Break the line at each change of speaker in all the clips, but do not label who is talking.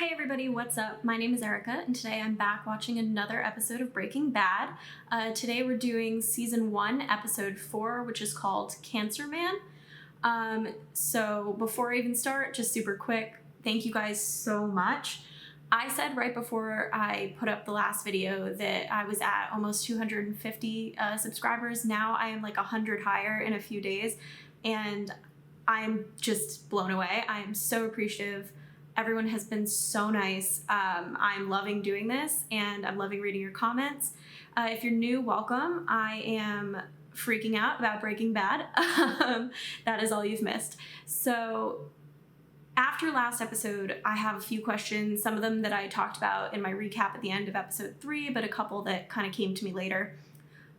Hey everybody, what's up? My name is Erica, and today I'm back watching another episode of Breaking Bad. Today we're doing Season 1, Episode 4, which is called Cancer Man. So before I even start, just super quick, thank you guys so much. I said right before I put up the last video that I was at almost 250 subscribers. Now I am like 100 higher in a few days, and I'm just blown away. I am so appreciative. Everyone has been so nice. I'm loving doing this, and I'm loving reading your comments. If you're new, welcome. I am freaking out about Breaking Bad. That is all you've missed. So after last episode, I have a few questions, some of them that I talked about in my recap at the end of episode 3, but a couple that kind of came to me later.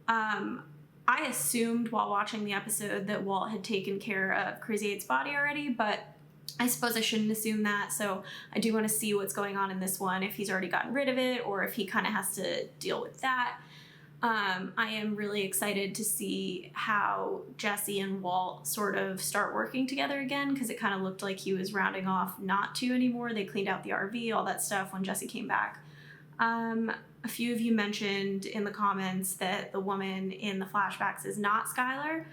I assumed while watching the episode that Walt had taken care of Crazy 8's body already, but I suppose I shouldn't assume that, so I do want to see what's going on in this one, if he's already gotten rid of it or if he kind of has to deal with that. I am really excited to see how Jesse and Walt sort of start working together again, because it kind of looked like he was rounding off not to anymore. They cleaned out the RV, all that stuff when Jesse came back. A few of you mentioned in the comments that the woman in the flashbacks is not Skyler,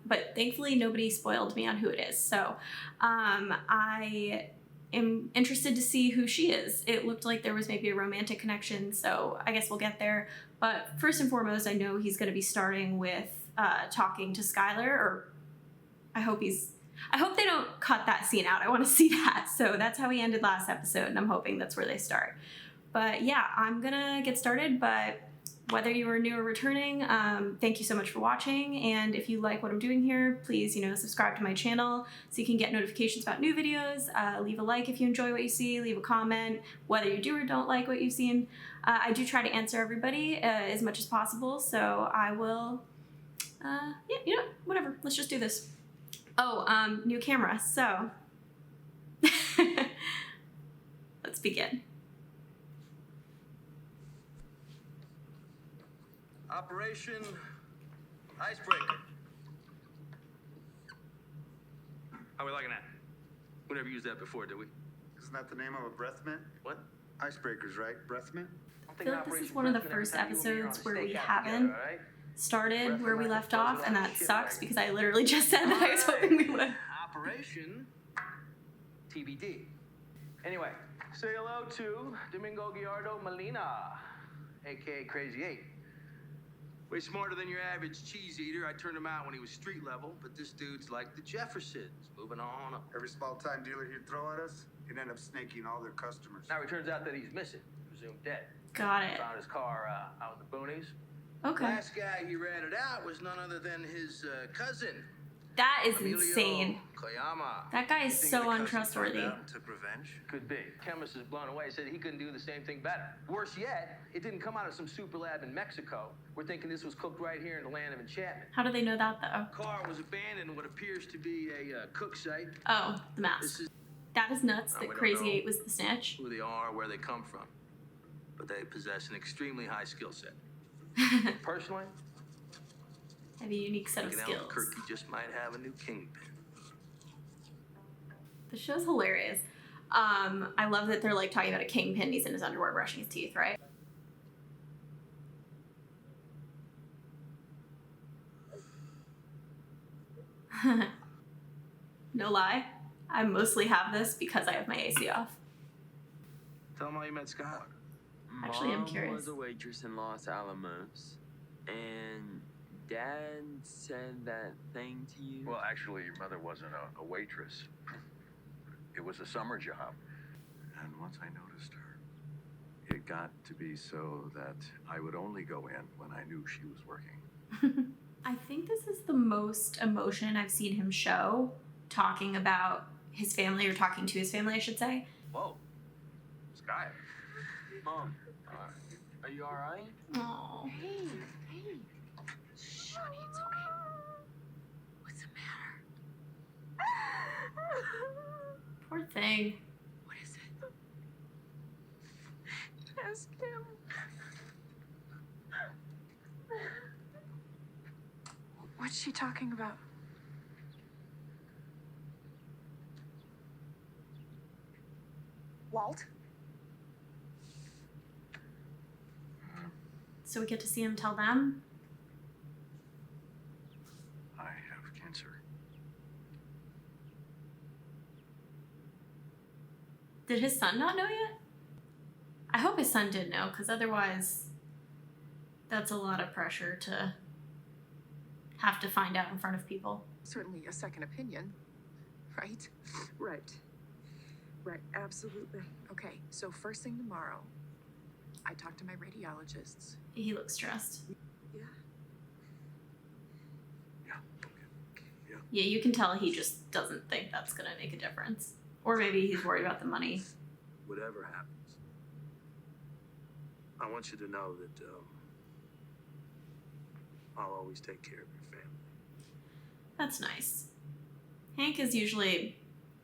but thankfully nobody spoiled me on who it is. So I am interested to see who she is. It looked like there was maybe a romantic connection, so I guess we'll get there. But first and foremost, I know he's going to be starting with talking to Skyler, or I hope they don't cut that scene out. I want to see that. So that's how he ended last episode, and I'm hoping that's where they start. But yeah, I'm gonna get started, but whether you are new or returning, thank you so much for watching, and if you like what I'm doing here, please, subscribe to my channel so you can get notifications about new videos. Leave a like if you enjoy what you see, leave a comment, whether you do or don't like what you've seen. I do try to answer everybody as much as possible, so I will, whatever, let's just do this. Oh, new camera, so let's begin.
Operation Icebreaker. How are we liking that? We never used that before, did we?
Isn't that the name of a breath mint?
What?
Icebreakers, right? Breath mint?
I feel like this is one of the first episodes where we haven't started where we left off, and that sucks because I literally just said that I was hoping we would.
Operation TBD. Anyway, say hello to Domingo Gallardo Molina, aka Crazy 8. Way smarter than your average cheese eater. I turned him out when he was street level, but this dude's like the Jeffersons, moving on up.
Every small-time dealer he'd throw at us, he'd end up snaking all their customers.
Now it turns out that he's missing, presumed dead.
Got it.
Found his car out in the boonies.
Okay.
Last guy he ratted out was none other than his cousin.
That is
Emilio
insane.
Koyama.
That guy is so untrustworthy.
Took revenge?
Could be. Chemist is blown away. Said he couldn't do the same thing better. Worse yet, it didn't come out of some super lab in Mexico. We're thinking this was cooked right here in the land of enchantment.
How do they know that, though?
Car was abandoned in what appears to be a cook site.
Oh, the mask. That is nuts that Crazy 8 was the snitch.
Who they are, where they come from. But they possess an extremely high skill set. Personally,
Have a unique set of skills.
Albuquerque just might have a new kingpin.
The show's hilarious. I love that they're like talking about a kingpin. He's in his underwear brushing his teeth, right? No lie, I mostly have this because I have my AC off.
Tell them how you met Skyler.
Actually, I'm
Mom
curious.
was a waitress in Los Alamos, and Dad said that thing to you.
Well, actually, your mother wasn't a waitress. It was a summer job. And once I noticed her, it got to be so that I would only go in when I knew she was working.
I think this is the most emotion I've seen him show talking about his family, or talking to his family, I should say.
Whoa. Sky.
Mom, are you all right?
Oh.
Hey. Shh, honey, it's okay. What's the matter?
Poor thing.
What is it? Ask him. What's she talking about? Walt?
So we get to see him tell them.
I have cancer.
Did his son not know yet? I hope his son did know, because otherwise that's a lot of pressure to have to find out in front of people.
Certainly a second opinion, right? Right. Right, absolutely. Okay, so first thing tomorrow, I talk to my radiologists.
He looks stressed.
Yeah.
Yeah.
Yeah, you can tell he just doesn't think that's gonna make a difference. Or maybe he's worried about the money.
Whatever happens, I want you to know that I'll always take care of your family.
That's nice. Hank has usually,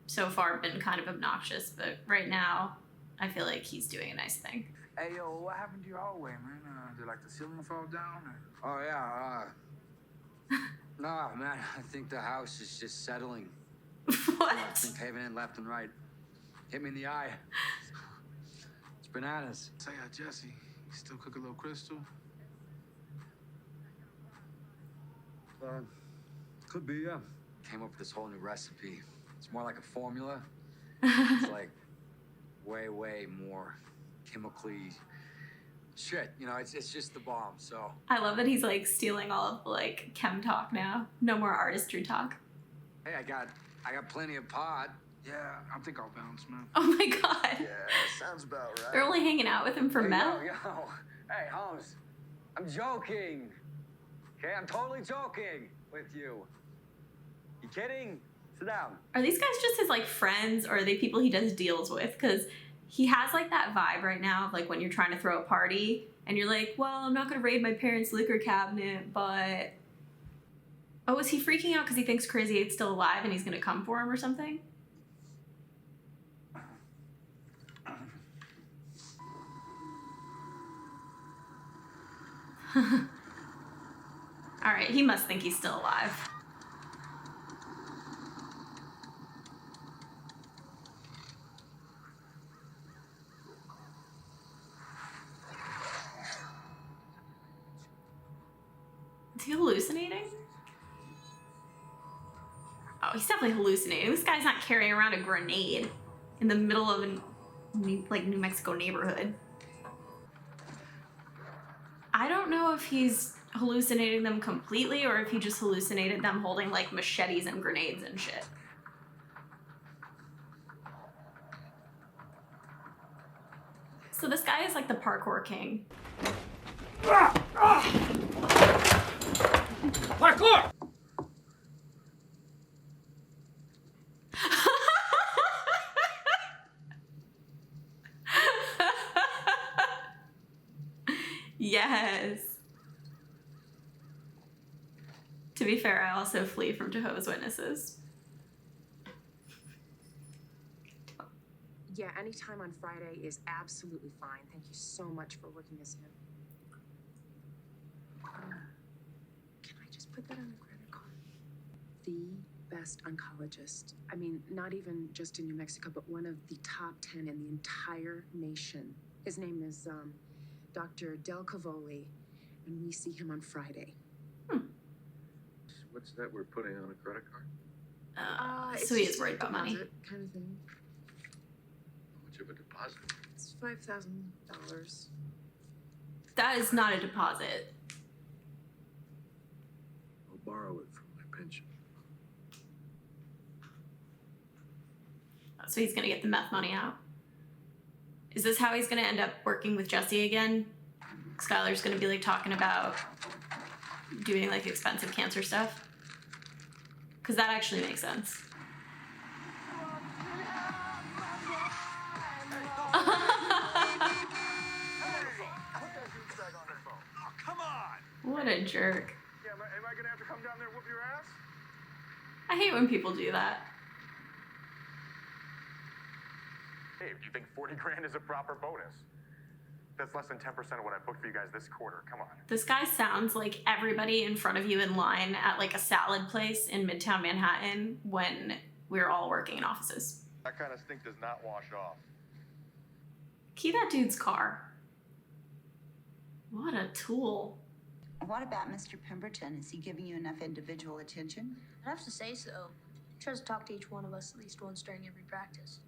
so far, been kind of obnoxious, but right now, I feel like he's doing a nice thing.
Hey, yo, what happened to your hallway, man? Did, like, the ceiling fall down? Or...
Oh, yeah, no, man, I think the house is just settling.
What?
I think caving in left and right. Hit me in the eye. It's bananas.
Say, Jesse, you still cook a little crystal?
Could be, yeah. Came up with this whole new recipe. It's more like a formula. It's like way more chemically shit. You know, it's just the bomb, so.
I love that he's like stealing all of the like chem talk now. No more artistry talk.
Hey, I got plenty of pot.
Yeah, I think I'll bounce, man.
Oh my god.
Yeah, sounds about right.
They're only hanging out with him for
Hey,
meth.
yo. Hey, Holmes. I'm joking. Okay, I'm totally joking with you. You kidding? Sit down.
Are these guys just his like friends, or are they people he does deals with? Because he has like that vibe right now of like when you're trying to throw a party and you're like, well, I'm not gonna raid my parents' liquor cabinet, but oh, is he freaking out because he thinks Crazy 8's still alive and he's gonna come for him or something? All right, he must think he's still alive. Is he hallucinating? Oh, he's definitely hallucinating. This guy's not carrying around a grenade in the middle of a New Mexico neighborhood. I don't know if he's hallucinating them completely or if he just hallucinated them holding like machetes and grenades and shit. So this guy is like the parkour king.
Parkour!
Yes. To be fair, I also flee from Jehovah's Witnesses.
Yeah, anytime on Friday is absolutely fine. Thank you so much for working this in. Can I just put that on the credit card? The best oncologist. I mean, not even just in New Mexico, but one of the top 10 in the entire nation. His name is Dr. Del Cavoli, and we see him on Friday.
What's that we're putting on a credit card?
So he is worried about money.
Kind of thing.
How much of a deposit?
It's $5,000.
That is not a deposit.
I'll borrow it from my pension.
So he's gonna get the meth money out. Is this how he's gonna end up working with Jesse again? Skyler's gonna be like talking about doing like expensive cancer stuff? Because that actually makes sense. What a jerk.
Yeah, am I gonna have to come down there and whoop your ass?
I hate when people do that.
Hey, do you think 40 grand is a proper bonus? That's less than 10% of what I booked for you guys this quarter. Come on.
This guy sounds like everybody in front of you in line at like a salad place in Midtown Manhattan when we're all working in offices.
That kind of stink does not wash off.
Key that dude's car. What a tool.
What about Mr. Pemberton? Is he giving you enough individual attention?
I'd have to say so. He tries to talk to each one of us at least once during every practice.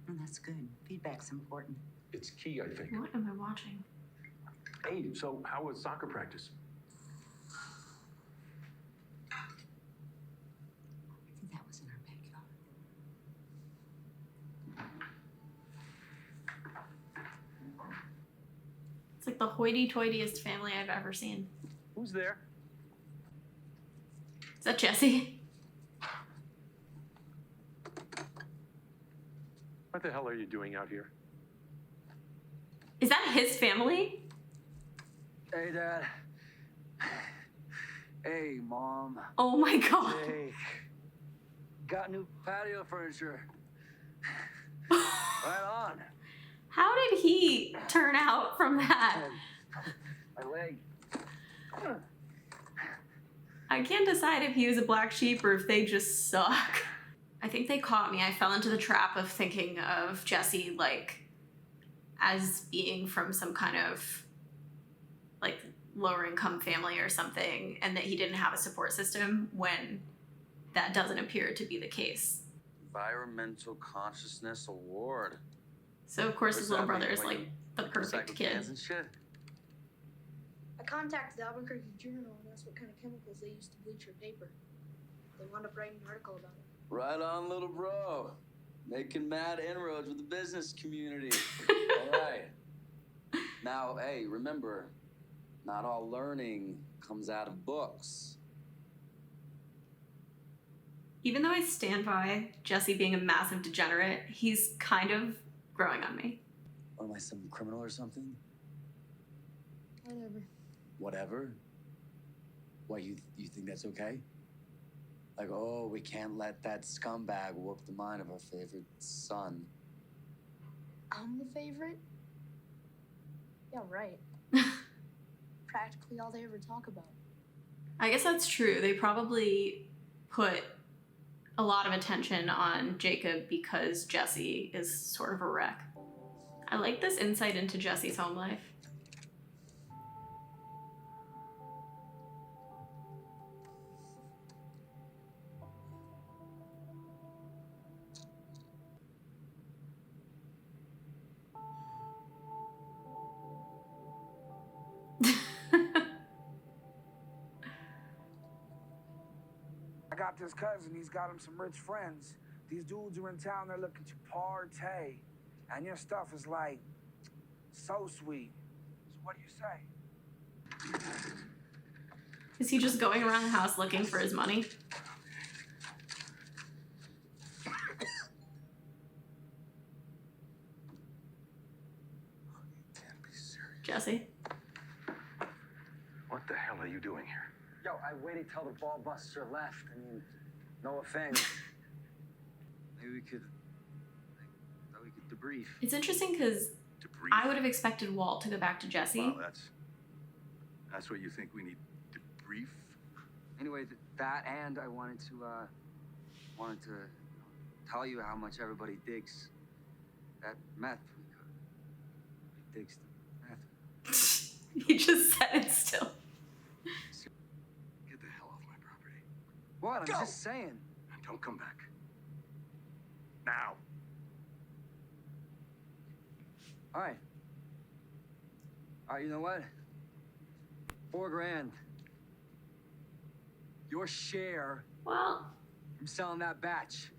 Well, that's good. Feedback's important.
It's key, I think.
What am I watching?
Hey, so how was soccer practice?
I think that was in our backyard.
It's like the hoity-toityest family I've ever seen.
Who's there?
Is that Jesse?
What the hell are you doing out here?
Is that his family?
Hey, Dad. Hey, Mom.
Oh my god.
Hey. Got new patio furniture. Right on.
How did he turn out from that?
My leg.
I can't decide if he was a black sheep or if they just suck. I think they caught me. I fell into the trap of thinking of Jesse like as being from some kind of like lower income family or something, and that he didn't have a support system when that doesn't appear to be the case.
Environmental Consciousness Award.
So of course his little brother is
When
like
you
the perfect
recycle
kid.
cans and shit.
I contacted the Albuquerque Journal and asked what kind of chemicals they used to bleach your paper. They wound up writing an article about it.
Right on, little bro. Making mad inroads with the business community. All right. Now, hey, remember, not all learning comes out of books.
Even though I stand by Jesse being a massive degenerate, he's kind of growing on me.
What am I, some criminal or something?
Whatever.
Whatever? Why, you think that's okay? Like, oh, we can't let that scumbag whoop the mind of our favorite son.
I'm the favorite? Yeah, right. Practically all they ever talk about.
I guess that's true. They probably put a lot of attention on Jacob because Jesse is sort of a wreck. I like this insight into Jesse's home life.
I got this cousin, he's got him some rich friends. These dudes are in town, they're looking to partay. And your stuff is like, so sweet. So what do you say?
Is he just going around the house looking for his money?
Can't be serious.
Jesse?
What the hell are you doing here?
Yo, I waited till the ball buster left. I mean, no offense. Maybe we could debrief.
It's interesting because I would have expected Walt to go back to Jesse.
Wow, that's what you think we need to brief?
Anyway, that and I wanted to tell you how much everybody digs that meth we cook. Digs the meth.
He just said it still.
Get the hell off my property.
What? I'm
Go!
just saying.
And don't come back. Now.
All right, you know what? $4,000. Your share
Well,
from selling that batch.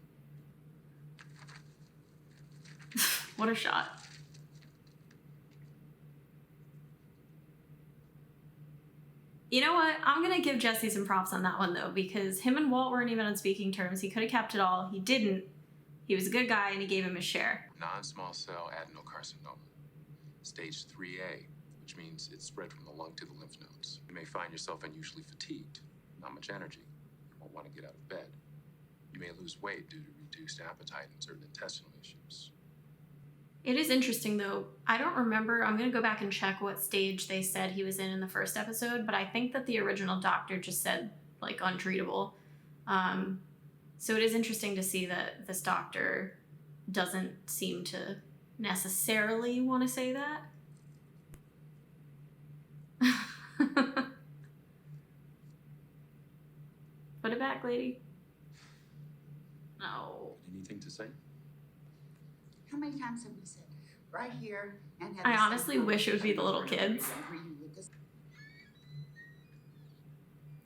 what a shot. You know what? I'm going to give Jesse some props on that one, though, because him and Walt weren't even on speaking terms. He could have kept it all. He didn't. He was a good guy, and he gave him his share.
Non-small cell adenocarcinoma, stage 3A, which means it's spread from the lung to the lymph nodes. You may find yourself unusually fatigued, not much energy. You won't want to get out of bed. You may lose weight due to reduced appetite and certain intestinal issues.
It is interesting, though. I don't remember. I'm going to go back and check what stage they said he was in the first episode, but I think that the original doctor just said, like, untreatable. So it is interesting to see that this doctor doesn't seem to necessarily want to say that. Put it back, lady. No.
Anything to say?
How many times have we said, right here, and have
I
the same
honestly wish it would be the little
conversation
kids.
where you would just-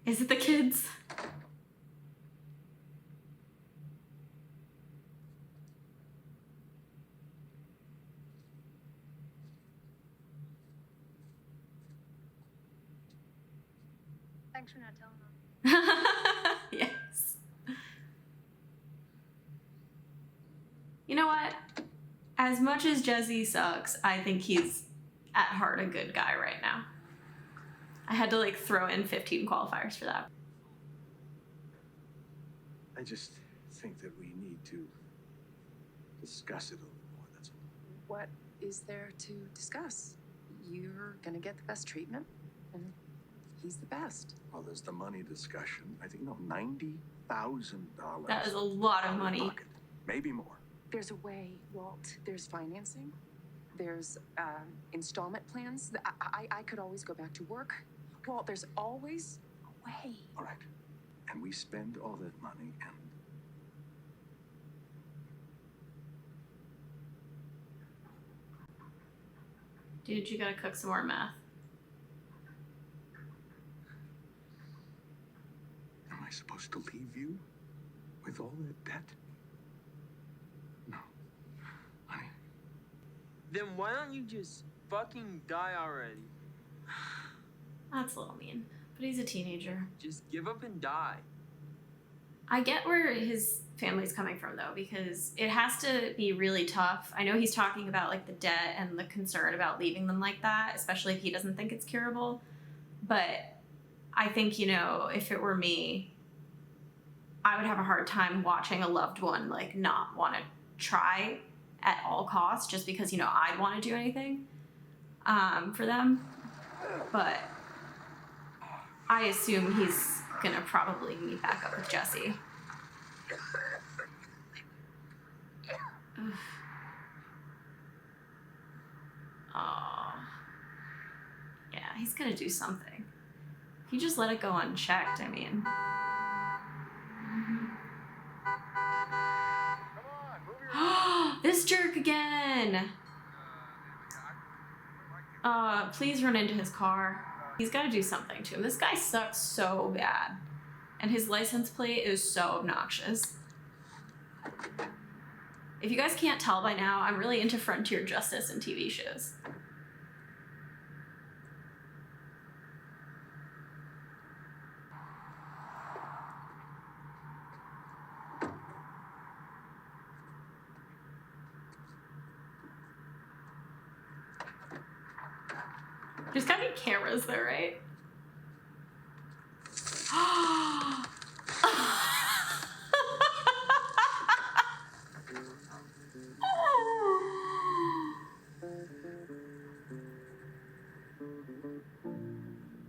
Is it the kids?
Thanks for not telling them.
Yes. You know what? As much as Jesse sucks, I think he's at heart a good guy right now. I had to like throw in 15 qualifiers for that.
I just think that we need to discuss it a little more, that's all.
What is there to discuss? You're gonna get the best treatment, and he's the best.
Well, there's the money discussion. I think, no, $90,000.
That is a lot of
out
money.
pocket. Maybe more.
There's a way, Walt. There's financing. There's installment plans. I could always go back to work. Walt, there's always a way.
All right. And we spend all that money and
Dude, you gotta cook some more meth.
am I supposed to leave you with all that debt? No. Honey.
Then why don't you just fucking die already?
That's a little mean, but he's a teenager.
Just give up and die.
I get where his family's coming from though, because it has to be really tough. I know he's talking about like the debt and the concern about leaving them like that, especially if he doesn't think it's curable. But I think, you know, if it were me, I would have a hard time watching a loved one like not want to try at all costs just because, you know, I'd want to do anything for them. But I assume he's gonna probably meet back up with Jesse. Oh. Yeah, he's gonna do something. If you just let it go unchecked, I mean. This jerk again! Please run into his car. He's gotta do something to him. This guy sucks so bad. And his license plate is so obnoxious. If you guys can't tell by now, I'm really into frontier justice and TV shows. There's gotta be cameras there, right?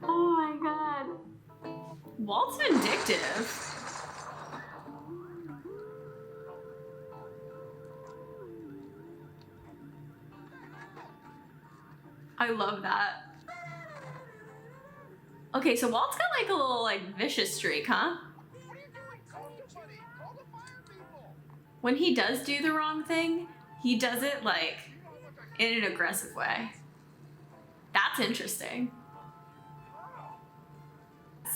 Oh my god. Walt's vindictive. I love that. Okay, so Walt's got like a little like vicious streak, huh? When he does do the wrong thing, he does it like in an aggressive way. That's interesting.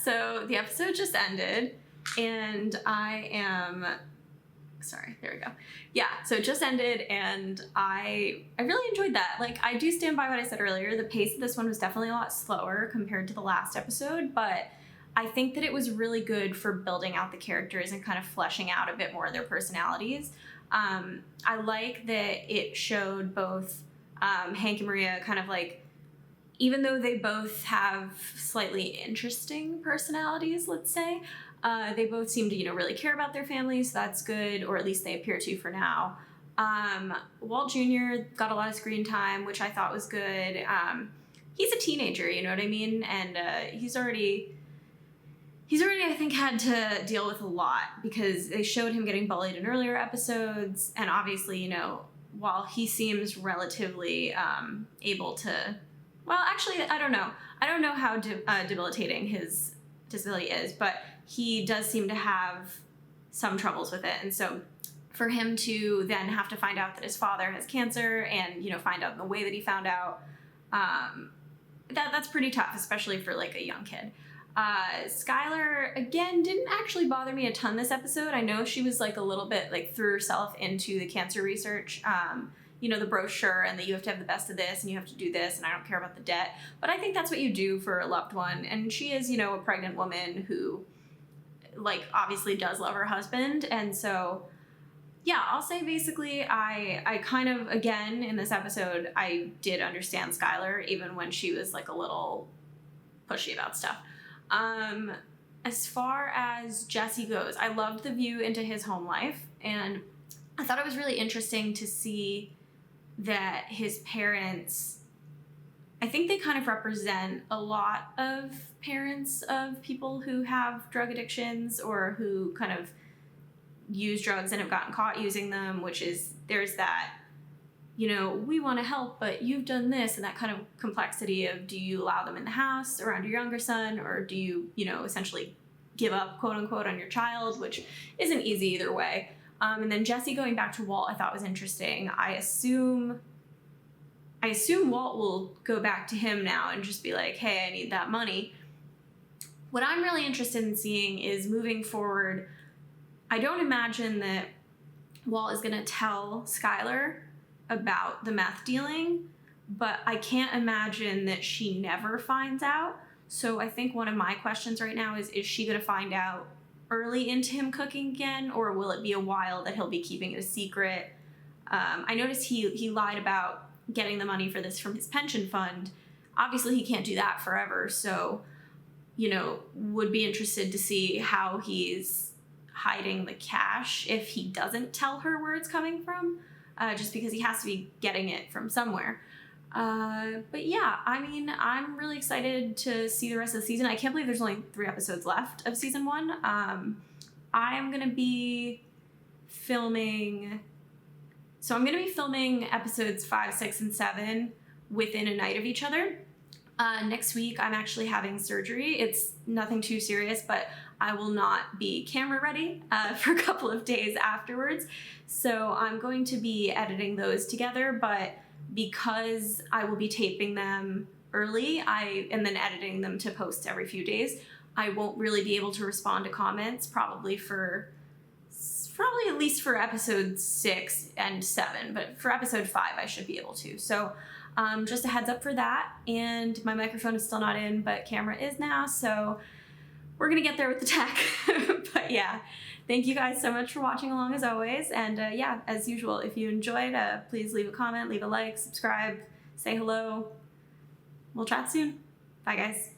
So the episode just ended and I am, sorry, there we go. Yeah, so it just ended and I really enjoyed that. Like, I do stand by what I said earlier. The pace of this one was definitely a lot slower compared to the last episode, but I think that it was really good for building out the characters and kind of fleshing out a bit more of their personalities. I like that it showed both Hank and Maria kind of like, even though they both have slightly interesting personalities, let's say, they both seem to, you know, really care about their families, so that's good, or at least they appear to for now. Walt Jr. got a lot of screen time, which I thought was good. He's a teenager, you know what I mean? And he's already, I think, had to deal with a lot because they showed him getting bullied in earlier episodes, and obviously, you know, while he seems relatively able to, well, actually, I don't know. I don't know how debilitating his disability is, but he does seem to have some troubles with it. And so for him to then have to find out that his father has cancer and, find out in the way that he found out, that's pretty tough, especially for like a young kid. Skyler, again, didn't actually bother me a ton this episode. I know she was like a little bit like threw herself into the cancer research, the brochure, and that you have to have the best of this and you have to do this and I don't care about the debt. But I think that's what you do for a loved one. And she is, a pregnant woman who like obviously does love her husband. And so, yeah, I'll say basically I kind of, again, in this episode, I did understand Skyler even when she was like a little pushy about stuff. As far as Jesse goes, I loved the view into his home life, and I thought it was really interesting to see that his parents, I think they kind of represent a lot of parents of people who have drug addictions or who kind of use drugs and have gotten caught using them, which is, there's that, we want to help, but you've done this, and that kind of complexity of, do you allow them in the house around your younger son, or do you, essentially give up, quote unquote, on your child, which isn't easy either way. And then Jesse going back to Walt, I thought was interesting. I assume Walt will go back to him now and just be like, hey, I need that money. What I'm really interested in seeing is moving forward, I don't imagine that Walt is going to tell Skyler about the meth dealing, but I can't imagine that she never finds out. So I think one of my questions right now is she going to find out early into him cooking again, or will it be a while that he'll be keeping it a secret? I noticed he lied about getting the money for this from his pension fund. Obviously he can't do that forever, so would be interested to see how he's hiding the cash if he doesn't tell her where it's coming from, just because he has to be getting it from somewhere. But yeah, I mean, I'm really excited to see the rest of the season. I can't believe there's only 3 episodes left of season 1. I am going to be filming... So I'm going to be filming episodes 5, 6, and 7 within a night of each other. Next week, I'm actually having surgery. It's nothing too serious, but I will not be camera ready for a couple of days afterwards. So I'm going to be editing those together, but because I will be taping them early and then editing them to post every few days, I won't really be able to respond to comments probably at least for episode 6 and 7, but for episode 5 I should be able to. So just a heads up for that. And my microphone is still not in, but camera is now, so we're gonna get there with the tech. But yeah, thank you guys so much for watching along as always. And yeah, as usual, if you enjoyed, please leave a comment, leave a like, subscribe, say hello. We'll chat soon. Bye guys.